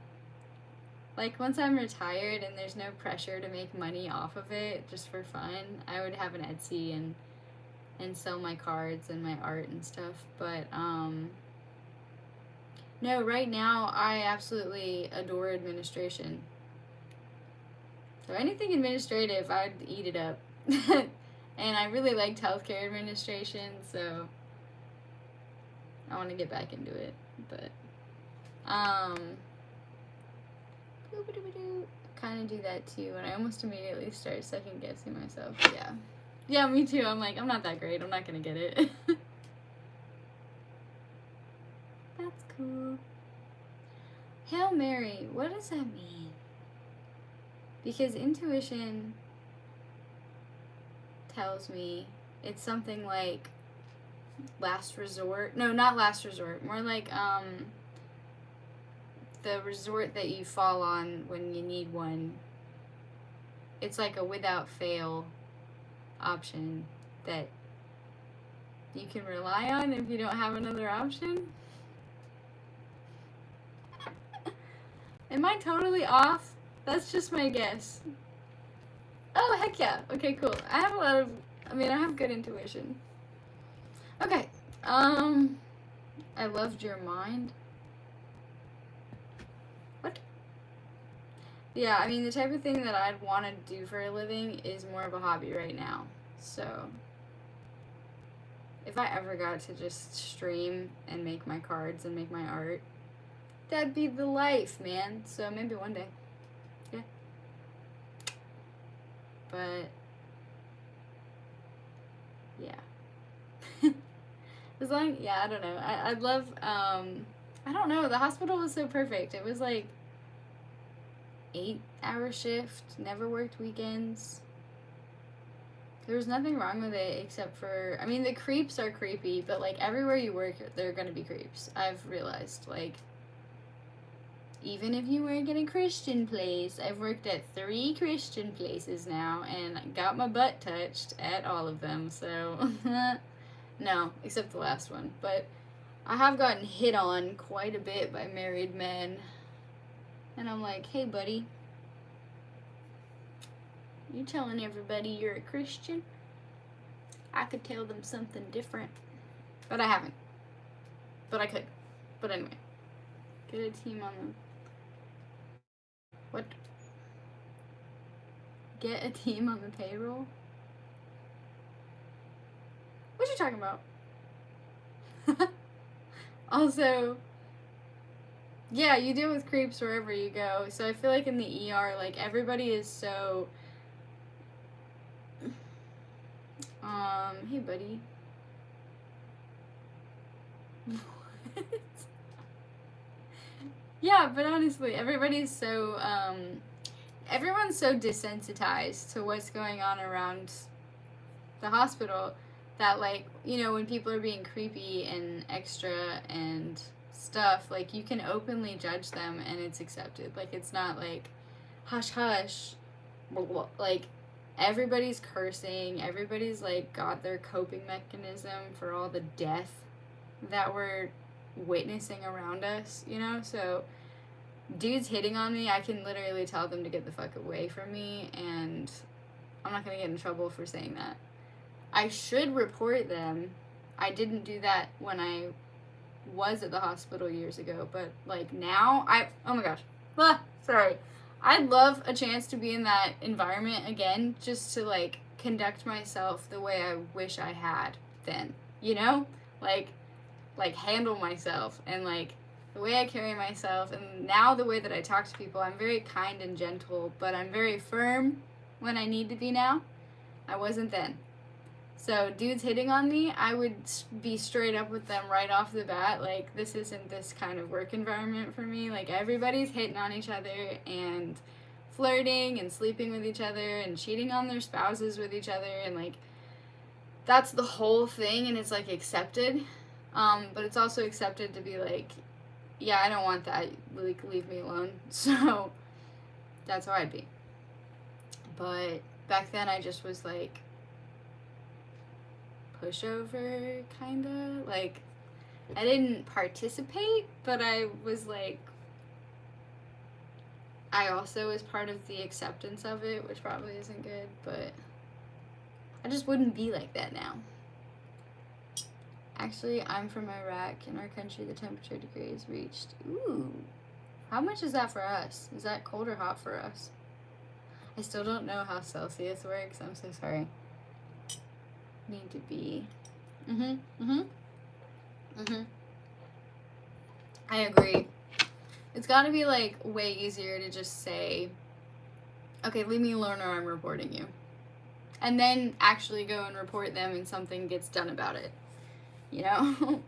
Like, once I'm retired and there's no pressure to make money off of it, just for fun, I would have an Etsy and sell my cards and my art and stuff. But, no, right now, I absolutely adore administration. So anything administrative, I'd eat it up. And I really liked healthcare administration, so I want to get back into it. But, kind of do that too, and I almost immediately start second guessing myself. Yeah, me too. I'm like, I'm not that great, I'm not gonna get it. That's cool. Hail Mary, what does that mean? Because intuition tells me it's something like last resort. No, not last resort, more like the resort that you fall on when you need one. It's like a without fail option that you can rely on if you don't have another option. Am I totally off? That's just my guess. Oh, heck yeah. Okay, cool. I have good intuition. Okay. I loved your mind. What? Yeah, I mean, the type of thing that I'd want to do for a living is more of a hobby right now. So, if I ever got to just stream and make my cards and make my art, that'd be the life, man. So, maybe one day. Yeah. But, yeah. I don't know. I'd love, I don't know, the hospital was so perfect. It was like 8-hour shift, never worked weekends. There was nothing wrong with it except for, I mean, the creeps are creepy, but like everywhere you work, there are gonna be creeps. I've realized, like, even if you work at a Christian place, I've worked at 3 Christian places now and got my butt touched at all of them, so no, except the last one. But I have gotten hit on quite a bit by married men. And I'm like, hey, buddy, you telling everybody you're a Christian? I could tell them something different. But I haven't. But I could. But anyway. Get a team on the... What? Get a team on the payroll? What you talking about? Also, Yeah, you deal with creeps wherever you go. So I feel like in the ER, like, everybody is so, hey buddy. What? Yeah, but honestly, everybody's so, everyone's so desensitized to what's going on around the hospital that, like, you know, when people are being creepy and extra and stuff, like, you can openly judge them and it's accepted. Like, it's not like, hush hush, like, everybody's cursing, everybody's, like, got their coping mechanism for all the death that we're witnessing around us, you know? So dudes hitting on me, I can literally tell them to get the fuck away from me, and I'm not gonna get in trouble for saying that. I should report them. I didn't do that when I was at the hospital years ago, but, like, now, oh my gosh. Sorry. I'd love a chance to be in that environment again, just to, like, conduct myself the way I wish I had then, you know? Like, handle myself, and, like, the way I carry myself, and now the way that I talk to people, I'm very kind and gentle, but I'm very firm when I need to be now. I wasn't then. So dudes hitting on me, I would be straight up with them right off the bat. Like, this isn't this kind of work environment for me. Like, everybody's hitting on each other and flirting and sleeping with each other and cheating on their spouses with each other, and, like, that's the whole thing, and it's, like, accepted. But it's also accepted to be like, yeah, I don't want that. Like, leave me alone. So that's how I'd be. But back then I just was like, pushover, kinda. Like, I didn't participate, but I was like, I also was part of the acceptance of it, which probably isn't good, but I just wouldn't be like that now. Actually, I'm from Iraq. In our country, the temperature degrees reached. Ooh. How much is that for us? Is that cold or hot for us? I still don't know how Celsius works. I'm so sorry. Need to be. I agree. It's gotta be, like, way easier to just say, okay, leave me alone or I'm reporting you. And then actually go and report them and something gets done about it. You know?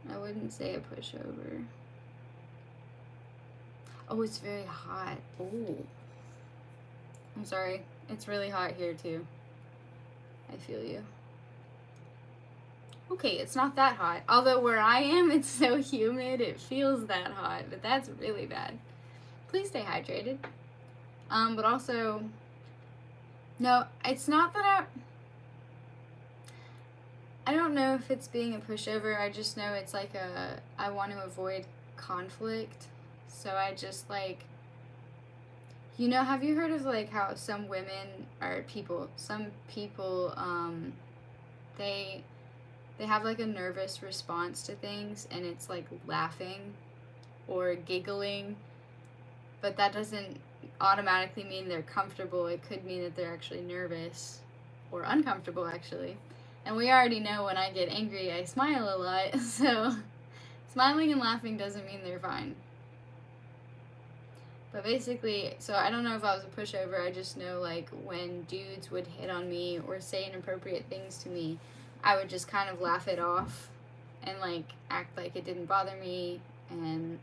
I wouldn't say a pushover. Oh, it's very hot. Oh. I'm sorry. It's really hot here, too. I feel you. Okay, it's not that hot. Although where I am, it's so humid, it feels that hot. But that's really bad. Please stay hydrated. But also, no, it's not that I don't know if it's being a pushover. I just know it's like I want to avoid conflict. So I just, like, you know, have you heard of, like, how some women or some people, they have, like, a nervous response to things, and it's like laughing or giggling, but that doesn't automatically mean they're comfortable. It could mean that they're actually nervous or uncomfortable, actually. And we already know when I get angry, I smile a lot, so smiling and laughing doesn't mean they're fine. But basically, so I don't know if I was a pushover, I just know, like, when dudes would hit on me or say inappropriate things to me, I would just kind of laugh it off and, like, act like it didn't bother me, and,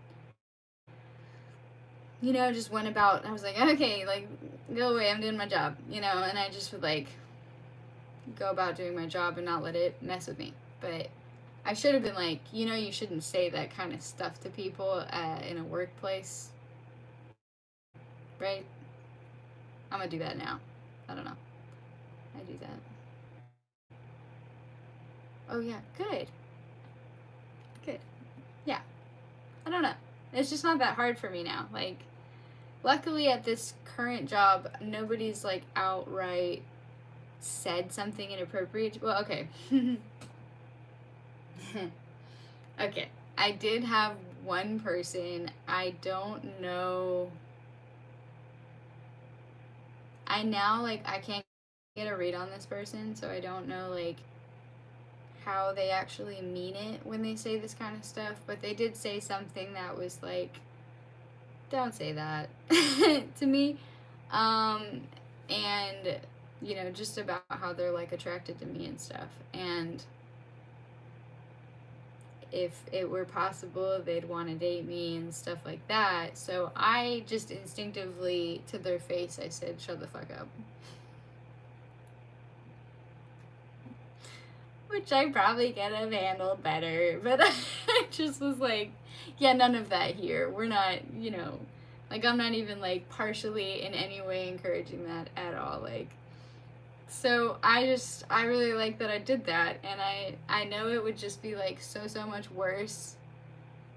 you know, just went about, I was like, okay, like, go away, I'm doing my job, you know, and I just would, like, go about doing my job and not let it mess with me. But I should have been like, you know, you shouldn't say that kind of stuff to people in a workplace, right? I'm gonna do that now. I don't know. I do that. Oh yeah, good. Yeah. I don't know. It's just not that hard for me now. Like, luckily at this current job, nobody's, like, outright said something inappropriate. Well, okay. Okay. I did have one person. I don't know. I now, like, I can't get a read on this person, so I don't know, like, how they actually mean it when they say this kind of stuff, but they did say something that was like, don't say that to me. And, you know, just about how they're like attracted to me and stuff. And if it were possible, they'd want to date me and stuff like that. So I just instinctively, to their face, I said, shut the fuck up. Which I probably could have handled better, but I just was like, yeah, none of that here. We're not, you know, like, I'm not even, like, partially in any way encouraging that at all, like, so I really like that I did that, and I know it would just be, like, so much worse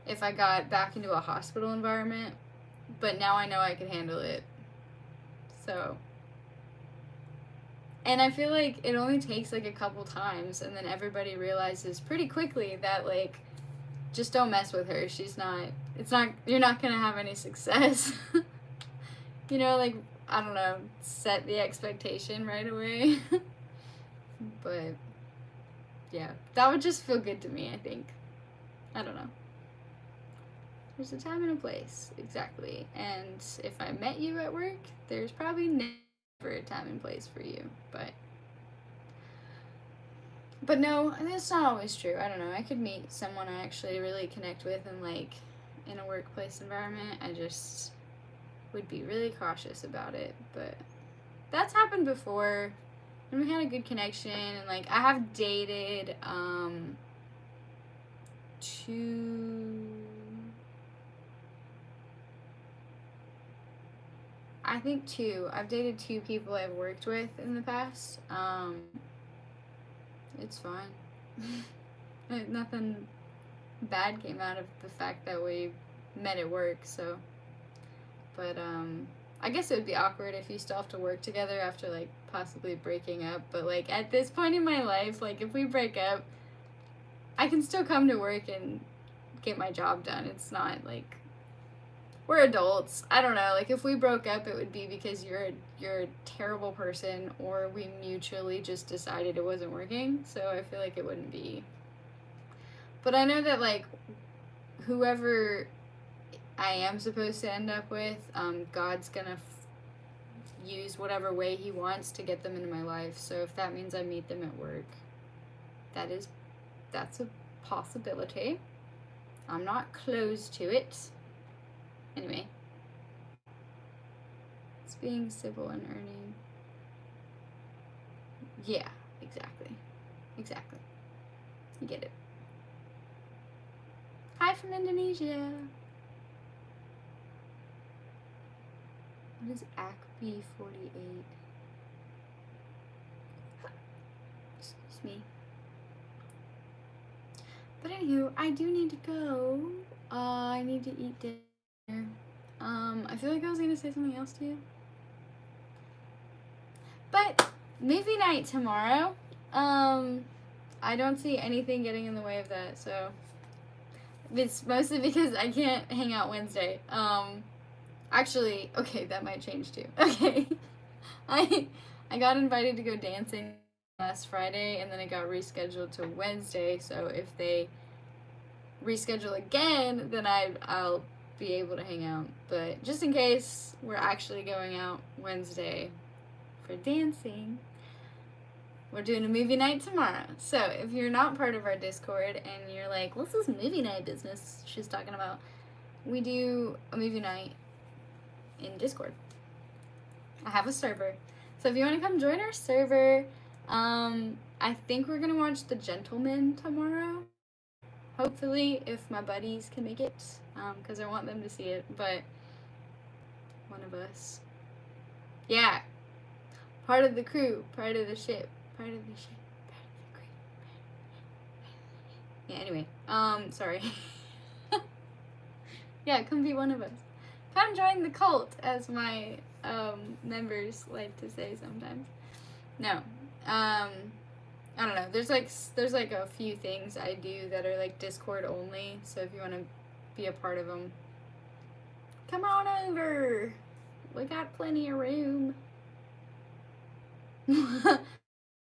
if I got back into a hospital environment, but now I know I can handle it, so... And I feel like it only takes, like, a couple times, and then everybody realizes pretty quickly that, like, just don't mess with her. You're not gonna have any success. You know, like, I don't know, set the expectation right away. But, yeah, that would just feel good to me, I think. I don't know. There's a time and a place, exactly. And if I met you at work, there's probably never a time and place for you, but no, that's not always true. I don't know, I could meet someone I actually really connect with and like in a workplace environment. I just would be really cautious about it, but that's happened before and we had a good connection. And like I have dated I've dated two people I've worked with in the past. It's fine. Nothing bad came out of the fact that we met at work, so. But, I guess it would be awkward if you still have to work together after, like, possibly breaking up. But, like, at this point in my life, like, if we break up, I can still come to work and get my job done. It's not, like... We're adults. I don't know. Like, if we broke up, it would be because you're a terrible person, or we mutually just decided it wasn't working. So I feel like it wouldn't be. But I know that, like, whoever I am supposed to end up with, God's gonna use whatever way He wants to get them into my life. So if that means I meet them at work, that's a possibility. I'm not closed to it. Anyway, it's being civil and earning. Yeah, exactly. You get it. Hi from Indonesia. What is ACB 48? Excuse me. But anywho, I do need to go. I need to eat dinner. I feel like I was gonna say something else to you. But movie night tomorrow. I don't see anything getting in the way of that, so it's mostly because I can't hang out Wednesday. Actually, okay, that might change too. Okay. I got invited to go dancing last Friday, and then it got rescheduled to Wednesday, so if they reschedule again, then I'll be able to hang out. But just in case, we're actually going out Wednesday for dancing. We're doing a movie night tomorrow. So if you're not part of our Discord and you're like, what's this movie night business she's talking about? We do a movie night in Discord. I have a server. So if you want to come join our server, I think we're going to watch The Gentleman tomorrow. Hopefully, if my buddies can make it, because I want them to see it, but one of us. Yeah. Part of the crew, part of the ship, part of the ship, part of the crew. Yeah, anyway, sorry. Yeah, come be one of us. Come join the cult, as my, members like to say sometimes. No, I don't know. There's like a few things I do that are like Discord only. So if you want to be a part of them, come on over. We got plenty of room.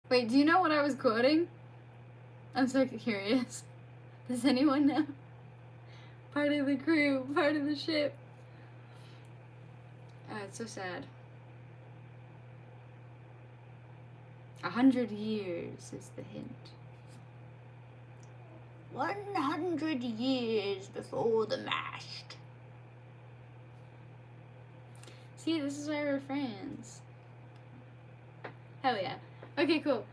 Wait, do you know what I was quoting? I'm so curious. Does anyone know? Part of the crew, part of the ship. Oh, it's so sad. 100 years is the hint. 100 years before the mast. See, this is why we're friends. Hell yeah. Okay, cool.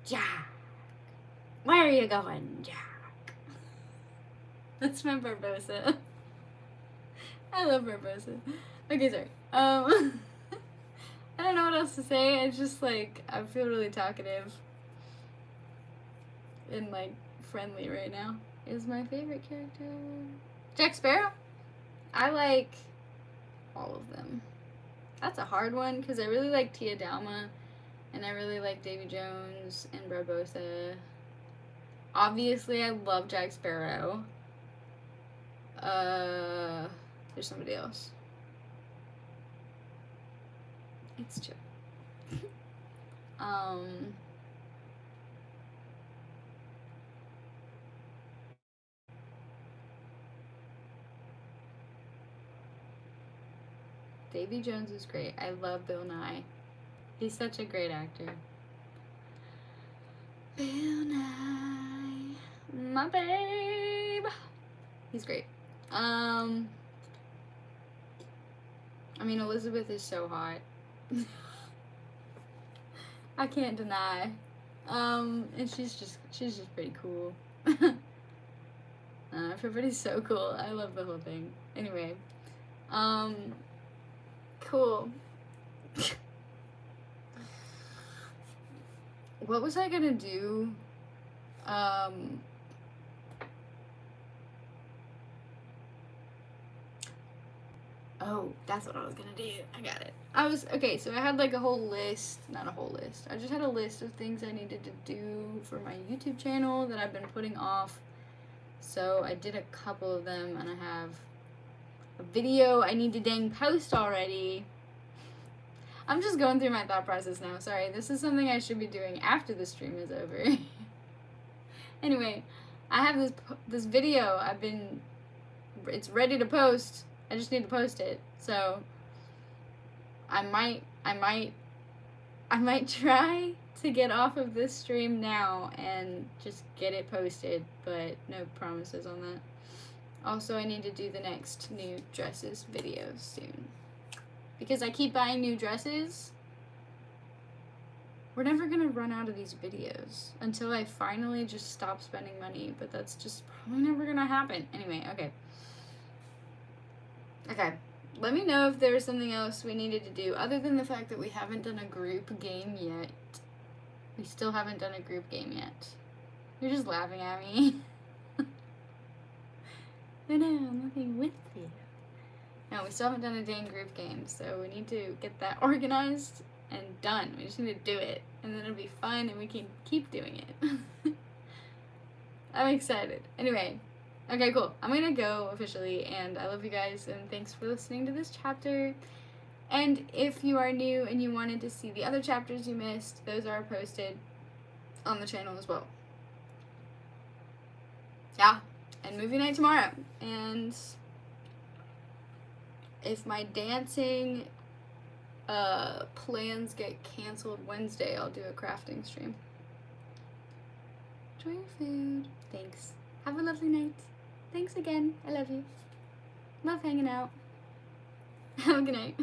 Jack. Where are you going, Jack? That's my Barbosa. I love Barbosa. Okay, sorry. I don't know what else to say. It's just like, I feel really talkative and like friendly right now. Is my favorite character Jack Sparrow? I like all of them. That's a hard one because I really like Tia Dalma and I really like Davy Jones and Barbosa. Obviously, I love Jack Sparrow. There's somebody else. It's chill. Davy Jones is great. I love Bill Nye. He's such a great actor. Bill Nye, my babe. He's great. I mean, Elizabeth is so hot. I can't deny. And she's just pretty cool. Everybody's so cool. I love the whole thing. Anyway, cool. What was I gonna do? Oh, that's what I was gonna do. I got it. Okay, so I had like a whole list, not a whole list. I just had a list of things I needed to do for my YouTube channel that I've been putting off. So I did a couple of them and I have a video I need to dang post already. I'm just going through my thought process now. Sorry, this is something I should be doing after the stream is over. Anyway, I have this video it's ready to post. I just need to post it. So I might try to get off of this stream now and just get it posted, but no promises on that. Also, I need to do the next new dresses video soon. Because I keep buying new dresses. We're never gonna run out of these videos until I finally just stop spending money, but that's just probably never gonna happen. Anyway, okay. Okay, let me know if there was something else we needed to do other than the fact that we haven't done a group game yet. We still haven't done a group game yet. You're just laughing at me. No, I'm laughing with you. No, we still haven't done a dang group game, so we need to get that organized and done. We just need to do it, and then it'll be fun, and we can keep doing it. I'm excited. Anyway, okay, cool. I'm gonna go officially, and I love you guys, and thanks for listening to this chapter. And if you are new and you wanted to see the other chapters you missed, those are posted on the channel as well. Yeah, and movie night tomorrow. And if my dancing plans get canceled Wednesday, I'll do a crafting stream. Enjoy your food. Thanks. Have a lovely night. Thanks again. I love you. Love hanging out. Have a good night.